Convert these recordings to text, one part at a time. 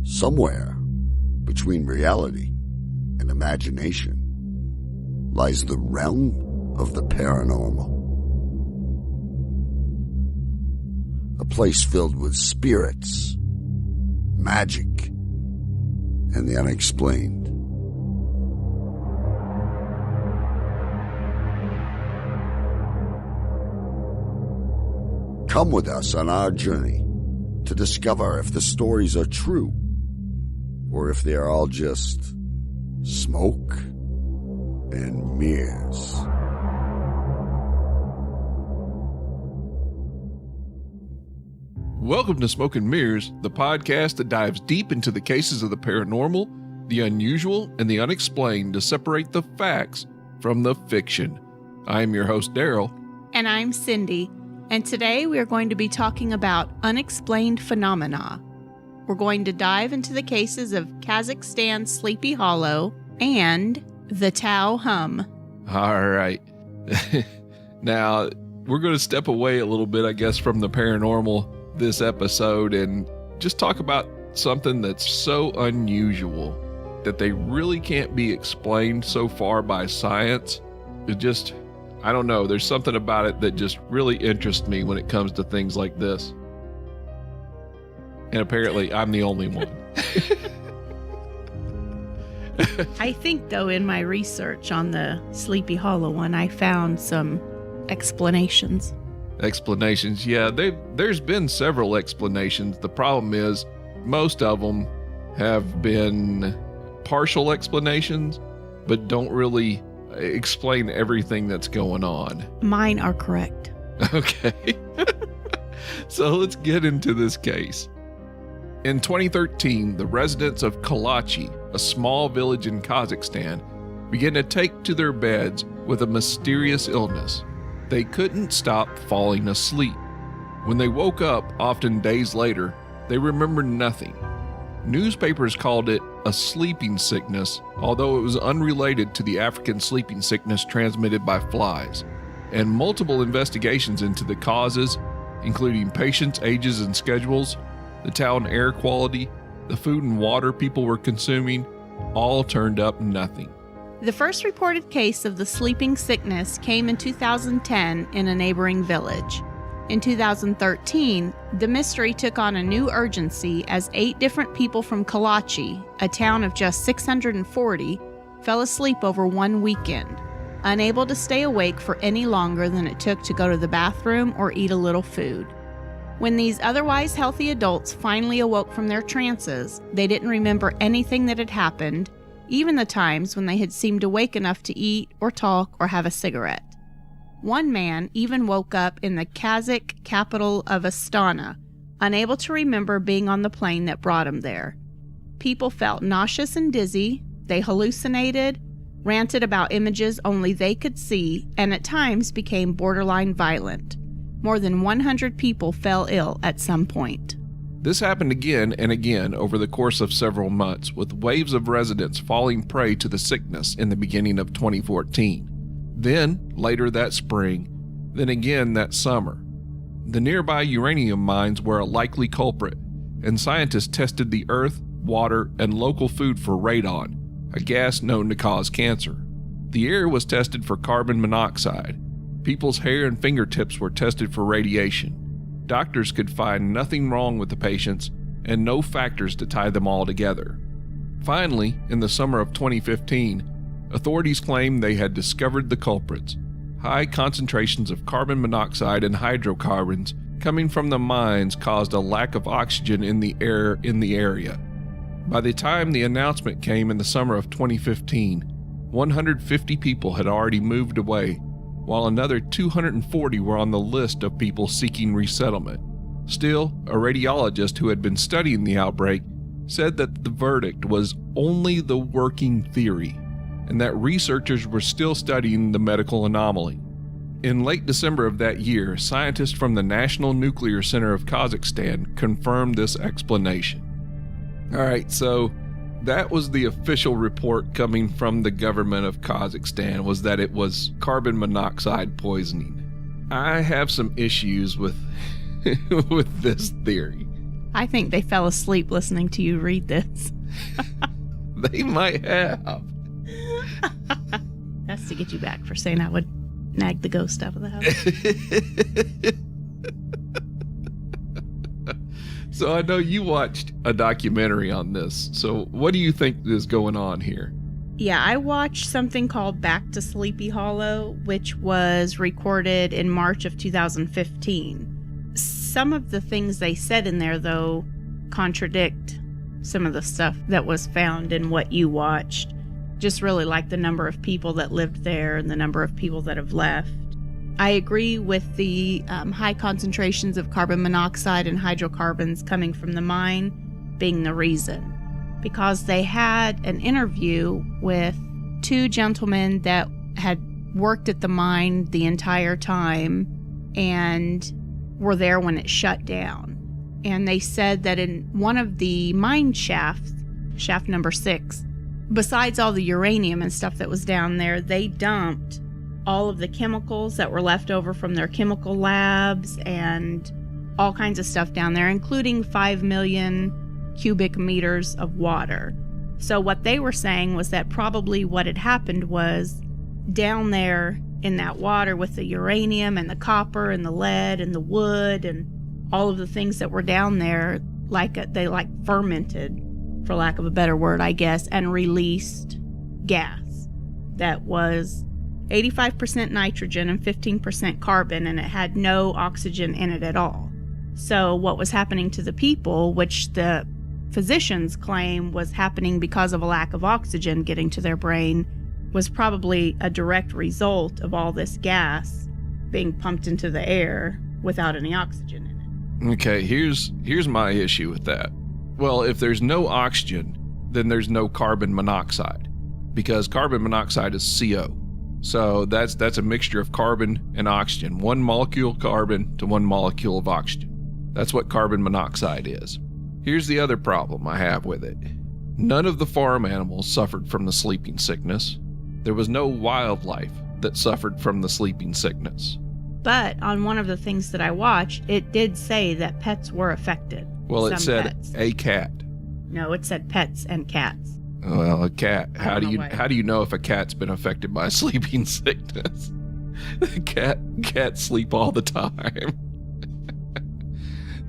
Somewhere between reality and imagination lies the realm of the paranormal. A place filled with spirits, magic, and the unexplained. Come with us on our journey to discover if the stories are true or if they are all just smoke and mirrors. Welcome to Smoke and Mirrors, the podcast that dives deep into the cases of the paranormal, the unusual, and the unexplained to separate the facts from the fiction. I am your host, Daryl. And I'm Cindi. And today we are going to be talking about unexplained phenomena. We're going to dive into the cases of Kazakhstan's Sleepy Hollow and the Taos Hum. All right. Now, we're going to step away a little bit, I guess, from the paranormal this episode and just talk about something that's so unusual that they really can't be explained so far by science. It just, I don't know, there's something about it that just really interests me when it comes to things like this. And apparently I'm the only one. I think, though, in my research on the Sleepy Hollow one, I found some explanations. Explanations, yeah, there's been several explanations. The problem is most of them have been partial explanations, but don't really explain everything that's going on. Mine are correct. Okay. So let's get into this case. In 2013, the residents of Kalachi, a small village in Kazakhstan, began to take to their beds with a mysterious illness. They couldn't stop falling asleep. When they woke up, often days later, they remembered nothing. Newspapers called it a sleeping sickness, although it was unrelated to the African sleeping sickness transmitted by flies. And multiple investigations into the causes, including patients' ages and schedules, the town air quality, the food and water people were consuming, all turned up nothing. The first reported case of the sleeping sickness came in 2010 in a neighboring village. In 2013, the mystery took on a new urgency as 8 different people from Kalachi, a town of just 640, fell asleep over one weekend, unable to stay awake for any longer than it took to go to the bathroom or eat a little food. When these otherwise healthy adults finally awoke from their trances, they didn't remember anything that had happened, even the times when they had seemed awake enough to eat or talk or have a cigarette. One man even woke up in the Kazakh capital of Astana, unable to remember being on the plane that brought him there. People felt nauseous and dizzy, they hallucinated, ranted about images only they could see, and at times became borderline violent. More than 100 people fell ill at some point. This happened again and again over the course of several months, with waves of residents falling prey to the sickness in the beginning of 2014. Then, later that spring, then again that summer. The nearby uranium mines were a likely culprit, and scientists tested the earth, water, and local food for radon, a gas known to cause cancer. The air was tested for carbon monoxide. People's hair and fingertips were tested for radiation. Doctors could find nothing wrong with the patients and no factors to tie them all together. Finally, in the summer of 2015, authorities claimed they had discovered the culprits. High concentrations of carbon monoxide and hydrocarbons coming from the mines caused a lack of oxygen in the air in the area. By the time the announcement came in the summer of 2015, 150 people had already moved away, while another 240 were on the list of people seeking resettlement. Still, a radiologist who had been studying the outbreak said that the verdict was only the working theory, and that researchers were still studying the medical anomaly. In late December of that year, scientists from the National Nuclear Center of Kazakhstan confirmed this explanation. All right, so that was the official report coming from the government of Kazakhstan, was that it was carbon monoxide poisoning. I have some issues with with this theory. I think they fell asleep listening to you read this. They might have. That's to get you back for saying I would nag the ghost out of the house. So I know you watched a documentary on this. So what do you think is going on here? Yeah, I watched something called Back to Sleepy Hollow, which was recorded in March of 2015. Some of the things they said in there, though, contradict some of the stuff that was found in what you watched. Just really like the number of people that lived there and the number of people that have left. I agree with the high concentrations of carbon monoxide and hydrocarbons coming from the mine being the reason. Because they had an interview with two gentlemen that had worked at the mine the entire time and were there when it shut down. And they said that in one of the mine shafts, shaft number 6, besides all the uranium and stuff that was down there, they dumped all of the chemicals that were left over from their chemical labs and all kinds of stuff down there, including 5 million cubic meters of water. So what they were saying was that probably what had happened was down there in that water with the uranium and the copper and the lead and the wood and all of the things that were down there, they fermented, for lack of a better word, I guess, and released gas that was 85% nitrogen and 15% carbon, and it had no oxygen in it at all. So what was happening to the people, which the physicians claim was happening because of a lack of oxygen getting to their brain, was probably a direct result of all this gas being pumped into the air without any oxygen in it. Okay, here's my issue with that. Well, if there's no oxygen, then there's no carbon monoxide, because carbon monoxide is CO. So that's a mixture of carbon and oxygen, one molecule of carbon to one molecule of oxygen. That's what carbon monoxide is. Here's the other problem I have with it. None of the farm animals suffered from the sleeping sickness. There was no wildlife that suffered from the sleeping sickness. But on one of the things that I watched, it did say that pets were affected. Well, it said pets. a cat. No, it said pets and cats. Well, a cat. How do you know if a cat's been affected by sleeping sickness? Cats sleep all the time.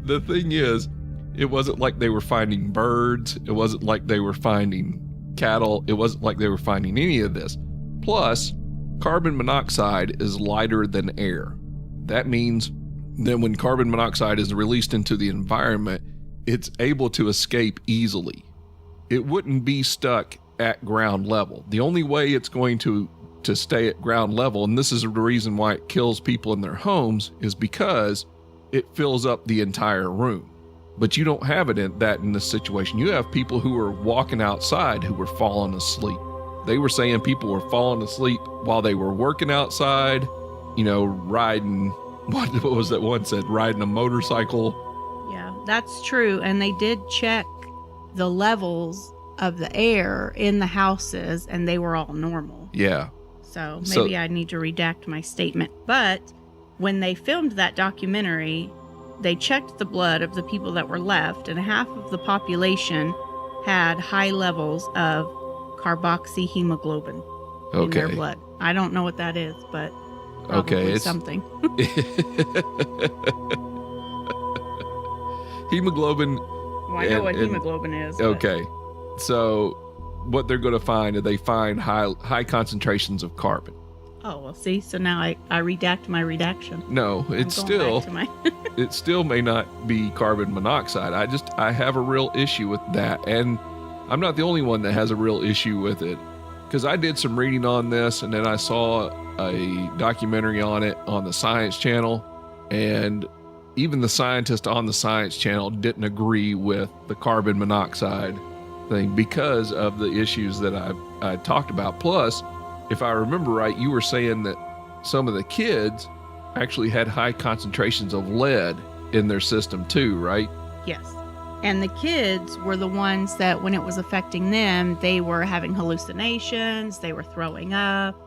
The thing is, it wasn't like they were finding birds. It wasn't like they were finding cattle. It wasn't like they were finding any of this. Plus, carbon monoxide is lighter than air. That means that when carbon monoxide is released into the environment, it's able to escape easily. It wouldn't be stuck at ground level. The only way it's going to stay at ground level, and this is the reason why it kills people in their homes, is because it fills up the entire room. But you don't have it in this situation. You have people who are walking outside who were falling asleep. They were saying people were falling asleep while they were working outside, riding, what was that one said, riding a motorcycle. Yeah, that's true. And they did check the levels of the air in the houses, and they were all normal. Yeah. So maybe I need to redact my statement. But when they filmed that documentary, they checked the blood of the people that were left, and half of the population had high levels of carboxyhemoglobin in their blood. I don't know what that is, but probably it's something. Hemoglobin. Well, I know what hemoglobin is. Okay. So what they're going to find is they find high concentrations of carbon. Oh, well, see, so now I redact my redaction. No, it still may not be carbon monoxide. I have a real issue with that. And I'm not the only one that has a real issue with it, because I did some reading on this, and then I saw a documentary on it on the Science Channel, and even the scientists on the Science Channel didn't agree with the carbon monoxide thing because of the issues that I talked about. Plus, if I remember right, you were saying that some of the kids actually had high concentrations of lead in their system too, right? Yes. And the kids were the ones that when it was affecting them, they were having hallucinations, they were throwing up.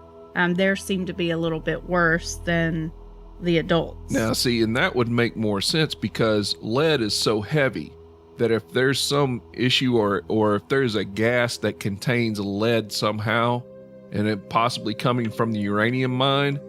Theirs seemed to be a little bit worse than the adults. Now, see, and that would make more sense because lead is so heavy. that if there's some issue or if there's a gas that contains lead somehow, and it possibly coming from the uranium mine,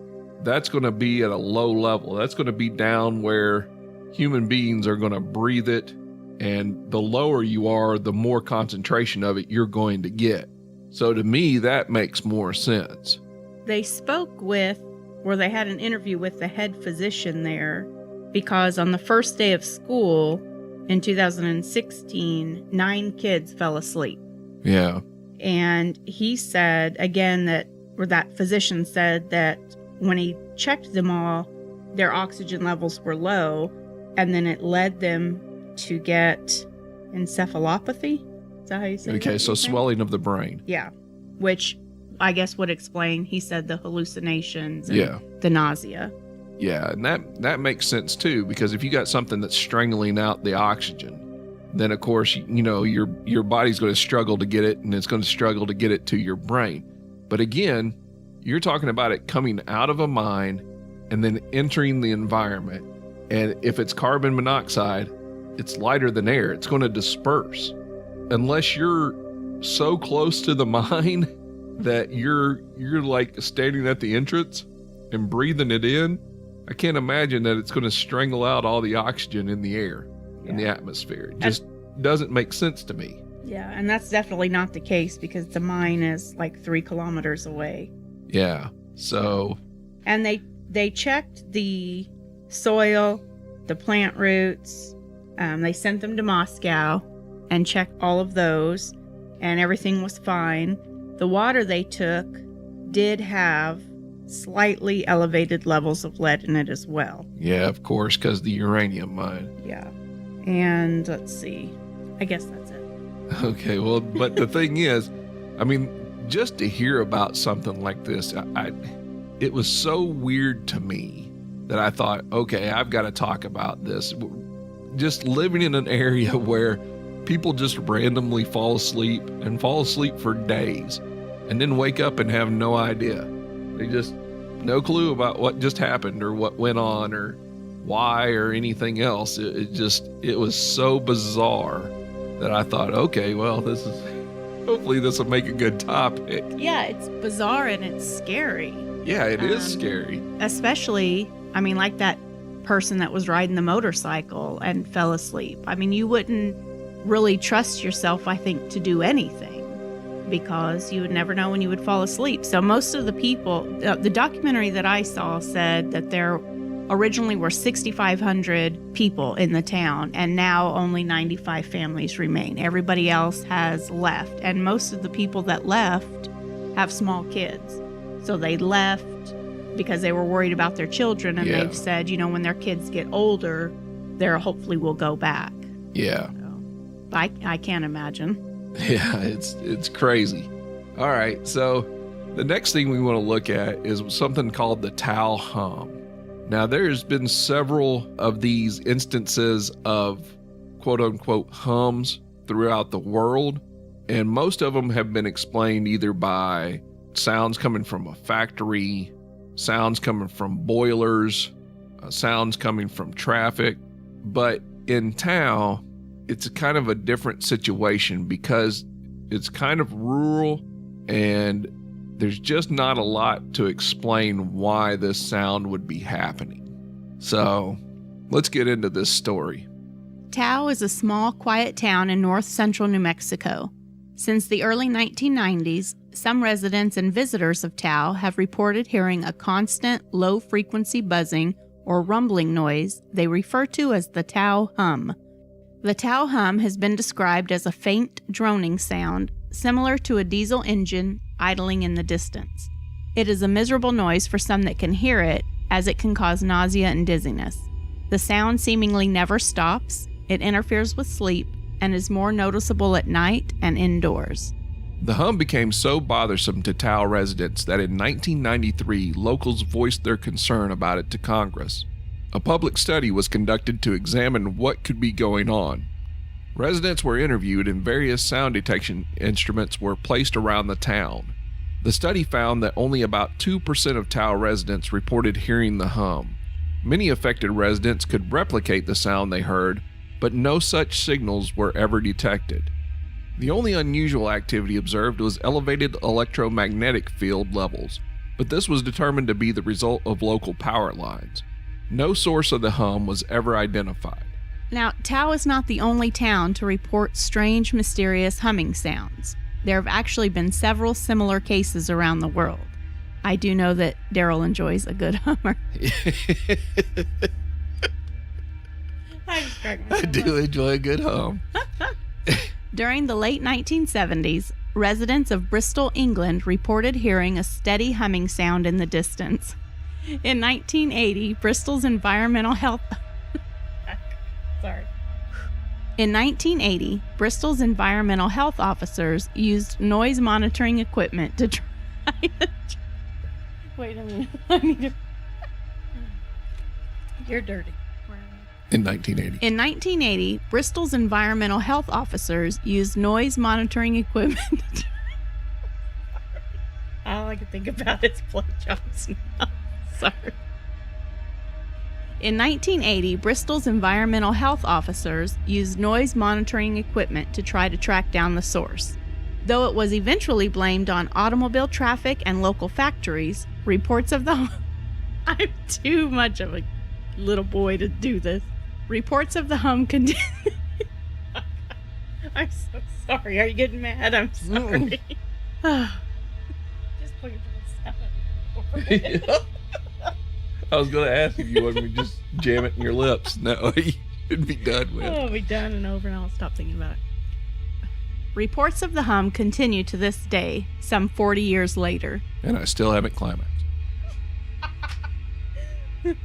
that's going to be at a low level. That's going to be down where human beings are going to breathe it. And the lower you are, the more concentration of it you're going to get. So to me, that makes more sense. They they had an interview with the head physician there, because on the first day of school in 2016, 9 kids fell asleep. Yeah. And he said, again, that physician said that when he checked them all, their oxygen levels were low, and then it led them to get encephalopathy. Is that how you say it? Okay, so swelling of the brain. Yeah, which I guess would explain, he said, the hallucinations and the nausea. Yeah, and that makes sense too, because if you got something that's strangling out the oxygen, then of course, your body's going to struggle to get it, and it's going to struggle to get it to your brain. But again, you're talking about it coming out of a mine and then entering the environment. And if it's carbon monoxide, it's lighter than air. It's going to disperse. Unless you're so close to the mine that you're like standing at the entrance and breathing it in, I can't imagine that it's going to strangle out all the oxygen in the air, in the atmosphere. It just doesn't make sense to me. Yeah, and that's definitely not the case, because the mine is like 3 kilometers away. Yeah, so... And they checked the soil, the plant roots. They sent them to Moscow and checked all of those, and everything was fine. The water they took did have slightly elevated levels of lead in it as well. Yeah, of course, because the uranium mine. Yeah. And let's see. I guess that's it. Okay, well, but the thing is, I mean, just to hear about something like this, it was so weird to me that I thought, okay, I've got to talk about this. Just living in an area where people just randomly fall asleep for days and then wake up and have no idea. They just, no clue about what just happened or what went on or why or anything else. It was so bizarre that I thought, okay, well, hopefully this will make a good topic. Yeah, it's bizarre and it's scary. Yeah, it is scary. Especially, I mean, like that person that was riding the motorcycle and fell asleep. I mean, you wouldn't really trust yourself, I think, to do anything, because you would never know when you would fall asleep. So most of the people, the documentary that I saw said that there originally were 6,500 people in the town, and now only 95 families remain. Everybody else has left, and most of the people that left have small kids. So they left because they were worried about their children, and they've said, when their kids get older, they hopefully will go back. Yeah. So, I can't imagine. Yeah, it's crazy. All right, so the next thing we want to look at is something called the Taos Hum. Now, there's been several of these instances of quote-unquote hums throughout the world, and most of them have been explained either by sounds coming from a factory, sounds coming from boilers, sounds coming from traffic. But in Taos, it's kind of a different situation because it's kind of rural and there's just not a lot to explain why this sound would be happening. So let's get into this story. Taos is a small, quiet town in north-central New Mexico. Since the early 1990s, some residents and visitors of Taos have reported hearing a constant, low-frequency buzzing or rumbling noise they refer to as the Taos Hum. The Taos Hum has been described as a faint, droning sound, similar to a diesel engine idling in the distance. It is a miserable noise for some that can hear it, as it can cause nausea and dizziness. The sound seemingly never stops, it interferes with sleep, and is more noticeable at night and indoors. The hum became so bothersome to Taos residents that in 1993, locals voiced their concern about it to Congress. A public study was conducted to examine what could be going on. Residents were interviewed and various sound detection instruments were placed around the town. The study found that only about 2% of Taos residents reported hearing the hum. Many affected residents could replicate the sound they heard, but no such signals were ever detected. The only unusual activity observed was elevated electromagnetic field levels, but this was determined to be the result of local power lines. No source of the hum was ever identified. Now, Taos is not the only town to report strange, mysterious humming sounds. There have actually been several similar cases around the world. I do know that Daryl enjoys a good hummer. I do enjoy a good hum. During the late 1970s, residents of Bristol, England reported hearing a steady humming sound in the distance. In 1980, Bristol's environmental health... In 1980, Bristol's environmental health officers used noise monitoring equipment to try to... Wait a minute. I need to... You're dirty. In 1980. In 1980, Bristol's environmental health officers used noise monitoring equipment. All I can think about is blowjobs now. Sorry. In 1980, Bristol's environmental health officers used noise monitoring equipment to try to track down the source. Though it was eventually blamed on automobile traffic and local factories, reports of the... I'm too much of a little boy to do this. Reports of the hum continue. I'm so sorry. Are you getting mad? I'm sorry. Just put your voice down. I was going to ask if you wanted me to just jam it in your lips. No, it'd be done with. Oh, it'll be done and over, and I'll stop thinking about it. Reports of the hum continue to this day, some 40 years later. And I still haven't climaxed. Okay,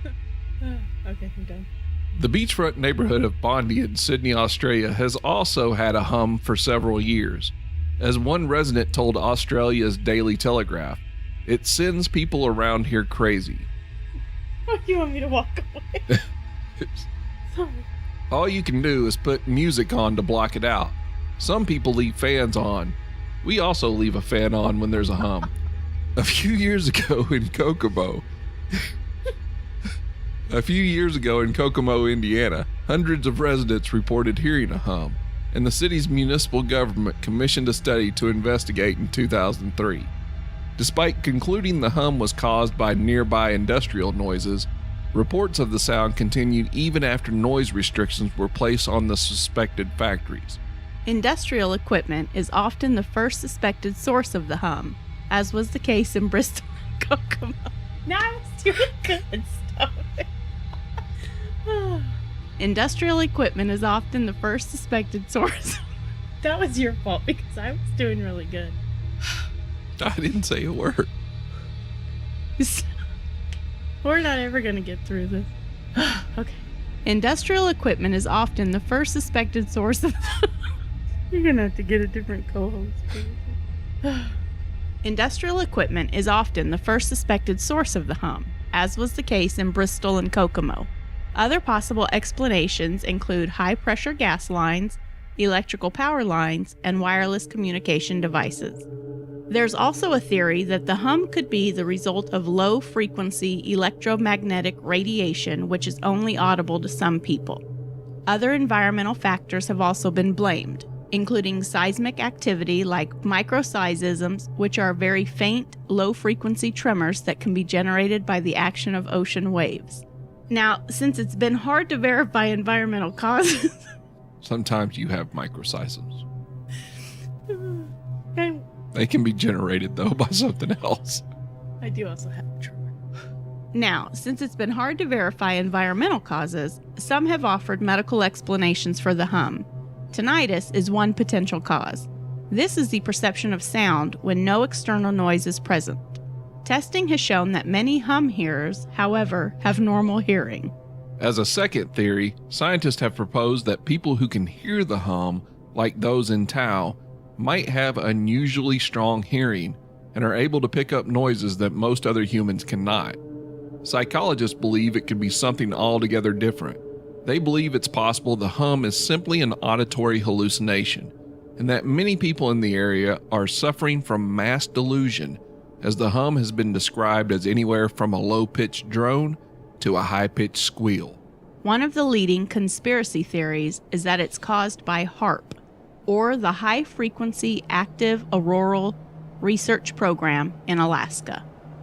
I'm done. The beachfront neighborhood of Bondi in Sydney, Australia has also had a hum for several years. As one resident told Australia's Daily Telegraph, it sends people around here crazy. Oh, you want me to walk away? Sorry. All you can do is put music on to block it out. Some people leave fans on. We also leave a fan on when there's a hum. A few years ago in Kokomo, Indiana, hundreds of residents reported hearing a hum, and the city's municipal government commissioned a study to investigate in 2003. Despite concluding the hum was caused by nearby industrial noises, reports of the sound continued even after noise restrictions were placed on the suspected factories. Industrial equipment is often the first suspected source of the hum, as was the case in Bristol and Kokomo. Now I was doing good stuff. Industrial equipment is often the first suspected source. That was your fault because I was doing really good. I didn't say a word. We're not ever going to get through this. Okay. Industrial equipment is often the first suspected source of... You're going to have to get a different co-host. Industrial equipment is often the first suspected source of the hum, as was the case in Bristol and Kokomo. Other possible explanations include high-pressure gas lines, electrical power lines, and wireless communication devices. There's also a theory that the hum could be the result of low-frequency electromagnetic radiation, which is only audible to some people. Other environmental factors have also been blamed, including seismic activity like microseisms, which are very faint, low-frequency tremors that can be generated by the action of ocean waves. Now, since it's been hard to verify environmental causes... Sometimes you have microseisms. They can be generated, though, by something else. I do also have a tremor. Now, since it's been hard to verify environmental causes, some have offered medical explanations for the hum. Tinnitus is one potential cause. This is the perception of sound when no external noise is present. Testing has shown that many hum hearers, however, have normal hearing. As a second theory, scientists have proposed that people who can hear the hum, like those in Taos, might have unusually strong hearing and are able to pick up noises that most other humans cannot. Psychologists believe it could be something altogether different. They believe it's possible the hum is simply an auditory hallucination, and that many people in the area are suffering from mass delusion, as the hum has been described as anywhere from a low-pitched drone to a high-pitched squeal. One of the leading conspiracy theories is that it's caused by HAARP, or the High Frequency Active Auroral Research Program in Alaska.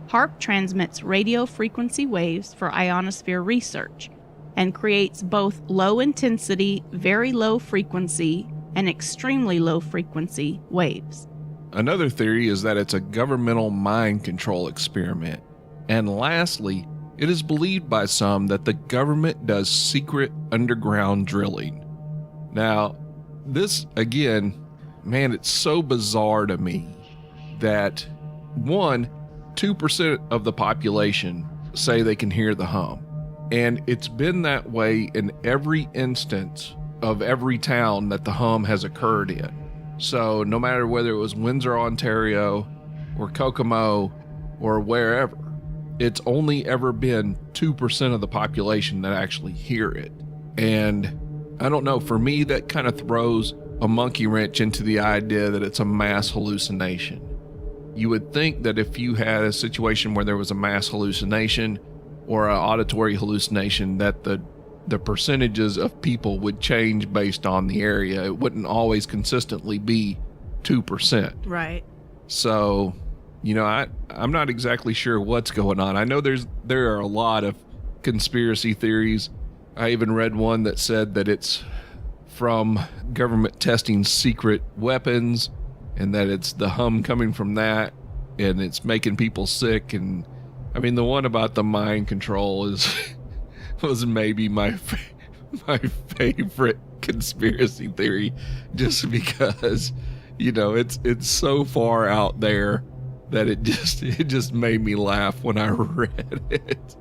HAARP transmits radio frequency waves for ionosphere research and creates both low-intensity, very low-frequency, and extremely low-frequency waves. Another theory is that it's a governmental mind control experiment. And lastly, it is believed by some that the government does secret underground drilling. Now, this, again, man, it's so bizarre to me that 2% of the population say they can hear the hum. And it's been that way in every instance of every town that the hum has occurred in. So no matter whether it was Windsor, Ontario, or Kokomo, or wherever, it's only ever been 2% of the population that actually hear it. And I don't know, for me, that kind of throws a monkey wrench into the idea that it's a mass hallucination. You would think that if you had a situation where there was a mass hallucination or an auditory hallucination, that the percentages of people would change based on the area. It wouldn't always consistently be 2%. Right. So, I'm not exactly sure what's going on. I know there are a lot of conspiracy theories. I even read one that said that it's from government testing secret weapons and that it's the hum coming from that and it's making people sick. And I mean, the one about the mind control was maybe my favorite conspiracy theory, just because, it's so far out there that it just made me laugh when I read it.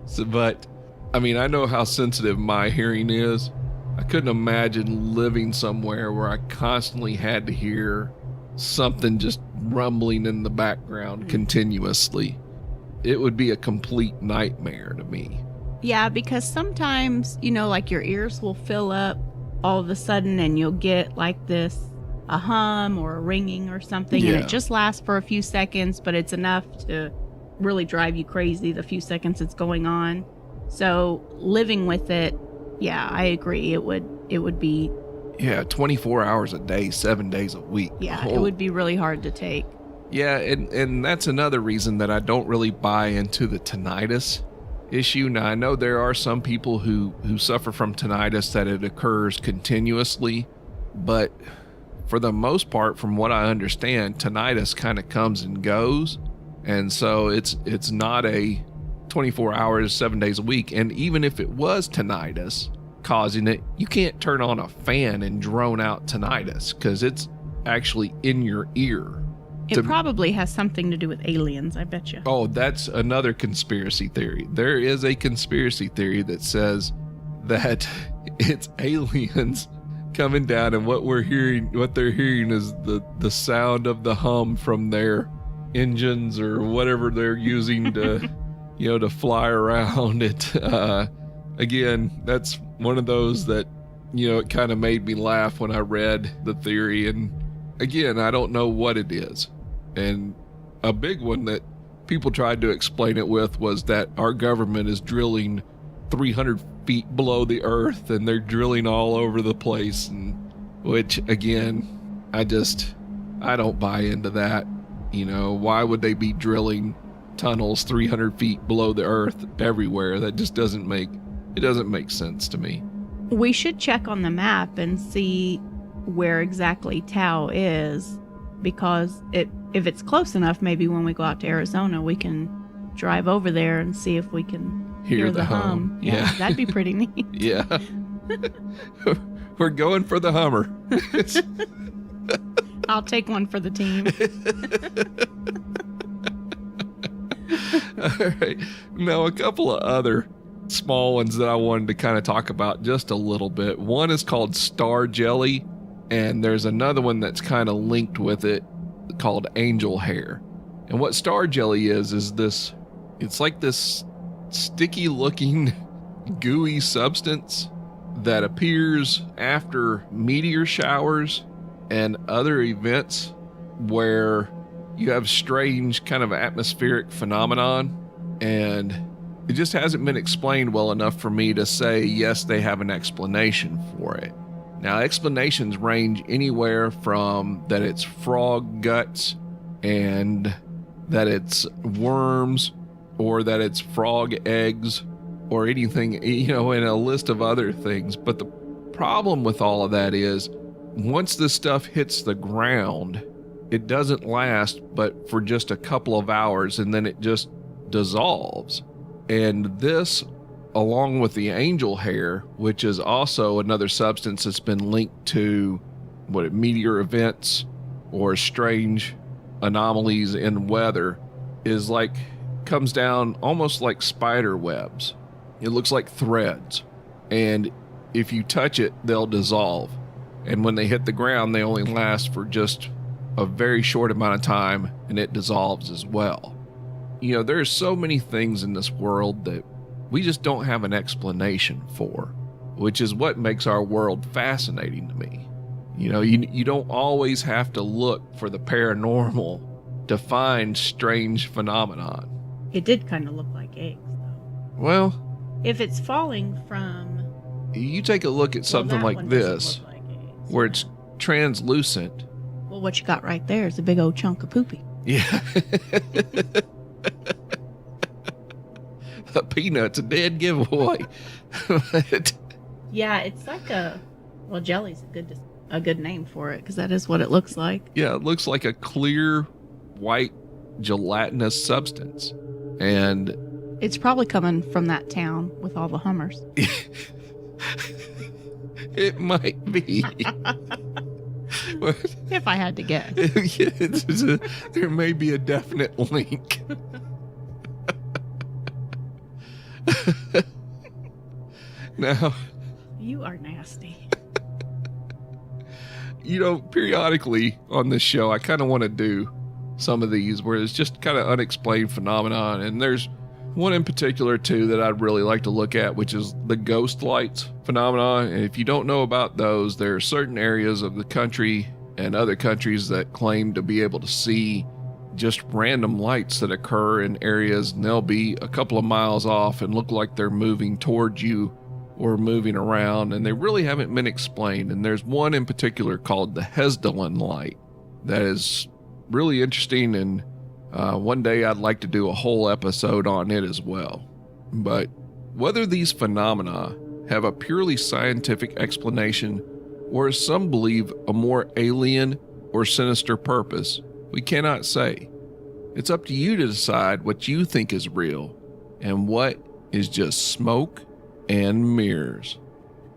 So, but I mean, I know how sensitive my hearing is. I couldn't imagine living somewhere where I constantly had to hear something just rumbling in the background continuously. It would be a complete nightmare to me. Yeah, because sometimes, like your ears will fill up all of a sudden and you'll get like a hum or a ringing or something, and it just lasts for a few seconds, but it's enough to really drive you crazy the few seconds it's going on. So living with it, yeah, I agree. It would be 24 hours a day, 7 days a week. Yeah, it would be really hard to take. Yeah, and that's another reason that I don't really buy into the tinnitus issue. Now, I know there are some people who suffer from tinnitus that it occurs continuously, but for the most part, from what I understand, tinnitus kind of comes and goes. And so it's not a 24 hours, 7 days a week. And even if it was tinnitus causing it, you can't turn on a fan and drone out tinnitus because it's actually in your ear. It probably has something to do with aliens, I bet you. Oh, that's another conspiracy theory. There is a conspiracy theory that says that it's aliens coming down, and what they're hearing is the sound of the hum from their engines or whatever they're using to, to fly around it. Again, that's one of those that, it kind of made me laugh when I read the theory. And again, I don't know what it is. And a big one that people tried to explain it with was that our government is drilling 300 feet below the earth and they're drilling all over the place. And which, again, I don't buy into that. Why would they be drilling tunnels 300 feet below the earth everywhere? That just doesn't make sense to me. We should check on the map and see where exactly Taos is, because if it's close enough, maybe when we go out to Arizona, we can drive over there and see if we can hear the hum. Yeah, that'd be pretty neat. Yeah. We're going for the Hummer. I'll take one for the team. All right. Now, a couple of other small ones that I wanted to kind of talk about just a little bit. One is called star jelly, and there's another one that's kind of linked with it called angel hair. And what star jelly is this, it's like this sticky looking gooey substance that appears after meteor showers and other events where you have strange kind of atmospheric phenomenon. And It just hasn't been explained well enough for me to say, yes, they have an explanation for it. Now, explanations range anywhere from that it's frog guts and that it's worms or that it's frog eggs or anything, and a list of other things. But the problem with all of that is once this stuff hits the ground, it doesn't last but for just a couple of hours and then it just dissolves. And this, along with the angel hair, which is also another substance that's been linked to meteor events or strange anomalies in weather, is comes down almost like spider webs. It looks like threads. And if you touch it, they'll dissolve. And when they hit the ground, they only last for just a very short amount of time and it dissolves as well. There's so many things in this world that we just don't have an explanation for, which is what makes our world fascinating to me. You don't always have to look for the paranormal to find strange phenomenon. It did kind of look like eggs, though. Well, if it's falling from... You take a look at something like this, like eggs, where it's translucent. Well, what you got right there is a big old chunk of poopy. Yeah. A peanut's a dead giveaway. Yeah, it's like jelly's a good name for it, because that is what it looks like. Yeah, it looks like a clear, white, gelatinous substance. And it's probably coming from that town with all the Hummers. It might be. If I had to guess. There may be a definite link. Now, you are nasty. Periodically on this show, I kind of want to do some of these where it's just kind of unexplained phenomenon. And there's one in particular, too, that I'd really like to look at, which is the ghost lights phenomenon. And if you don't know about those, there are certain areas of the country and other countries that claim to be able to see just random lights that occur in areas, and they'll be a couple of miles off and look like they're moving towards you or moving around, and they really haven't been explained. And there's one in particular called the Hesdalen light that is really interesting, and one day I'd like to do a whole episode on it as well. But whether these phenomena have a purely scientific explanation, or as some believe, a more alien or sinister purpose, we cannot say. It's up to you to decide what you think is real and what is just smoke and mirrors.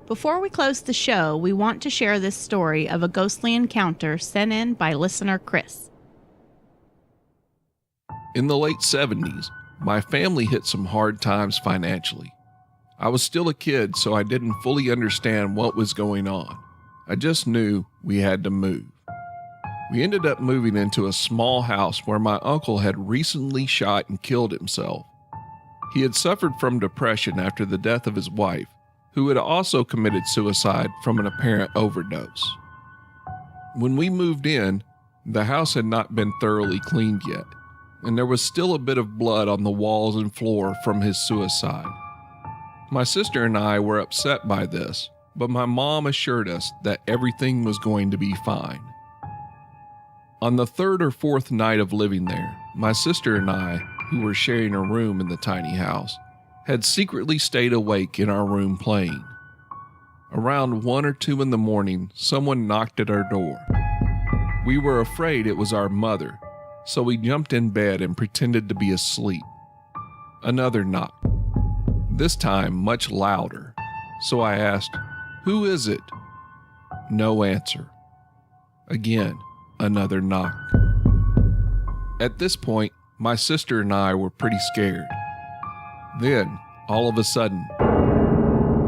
Before we close the show, we want to share this story of a ghostly encounter sent in by listener Chris. In the late 70s, my family hit some hard times financially. I was still a kid, so I didn't fully understand what was going on. I just knew we had to move. We ended up moving into a small house where my uncle had recently shot and killed himself. He had suffered from depression after the death of his wife, who had also committed suicide from an apparent overdose. When we moved in, the house had not been thoroughly cleaned yet, and there was still a bit of blood on the walls and floor from his suicide. My sister and I were upset by this, but my mom assured us that everything was going to be fine. On the third or fourth night of living there, my sister and I, who were sharing a room in the tiny house, had secretly stayed awake in our room playing. Around 1 or 2 in the morning, someone knocked at our door. We were afraid it was our mother, so we jumped in bed and pretended to be asleep. Another knock, this time much louder, so I asked, "Who is it?" No answer. Again, another knock. At this point, my sister and I were pretty scared. Then, all of a sudden,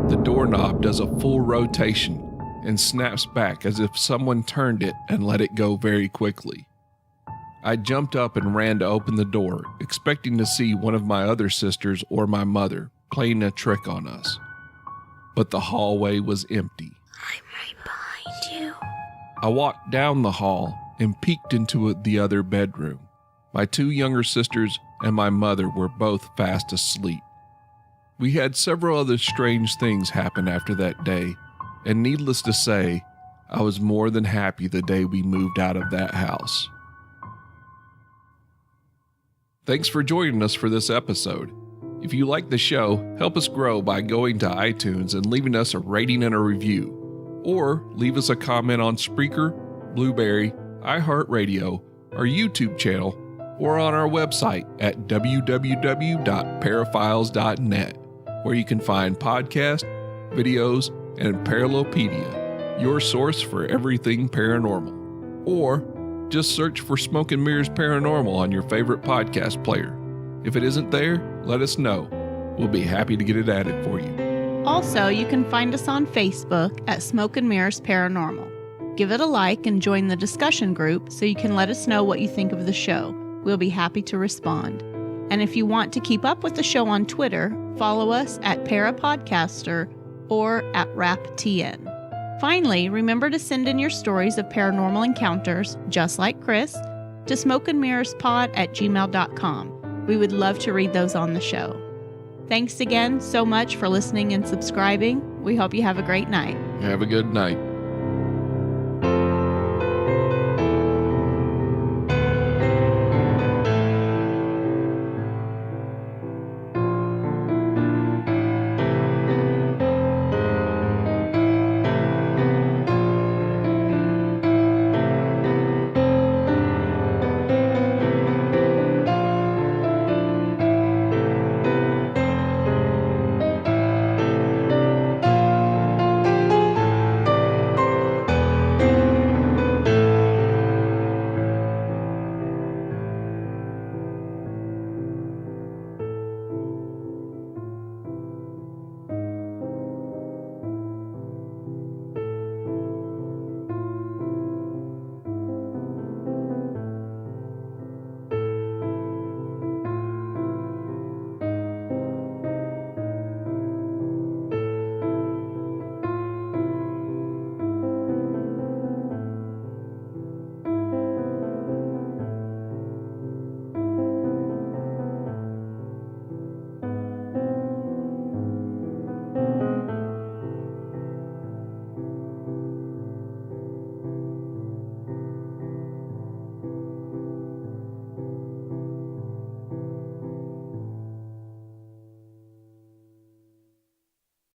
the doorknob does a full rotation and snaps back as if someone turned it and let it go very quickly. I jumped up and ran to open the door, expecting to see one of my other sisters or my mother playing a trick on us. But the hallway was empty. I'm right behind you. I walked down the hall and peeked into the other bedroom. My 2 younger sisters and my mother were both fast asleep. We had several other strange things happen after that day, and needless to say, I was more than happy the day we moved out of that house. Thanks for joining us for this episode. If you like the show, help us grow by going to iTunes and leaving us a rating and a review, or leave us a comment on Spreaker, Blueberry, iHeartRadio, our YouTube channel, or on our website at www.paraphiles.net, where you can find podcasts, videos, and Parallelpedia, your source for everything paranormal. Or just search for Smoke and Mirrors Paranormal on your favorite podcast player. If it isn't there, let us know. We'll be happy to get it added for you. Also, you can find us on Facebook at Smoke and Mirrors Paranormal. Give it a like and join the discussion group so you can let us know what you think of the show. We'll be happy to respond. And if you want to keep up with the show on Twitter, follow us at Parapodcaster or at RapTN. Finally, remember to send in your stories of paranormal encounters, just like Chris, to smokeandmirrorspod@gmail.com. We would love to read those on the show. Thanks again so much for listening and subscribing. We hope you have a great night. Have a good night.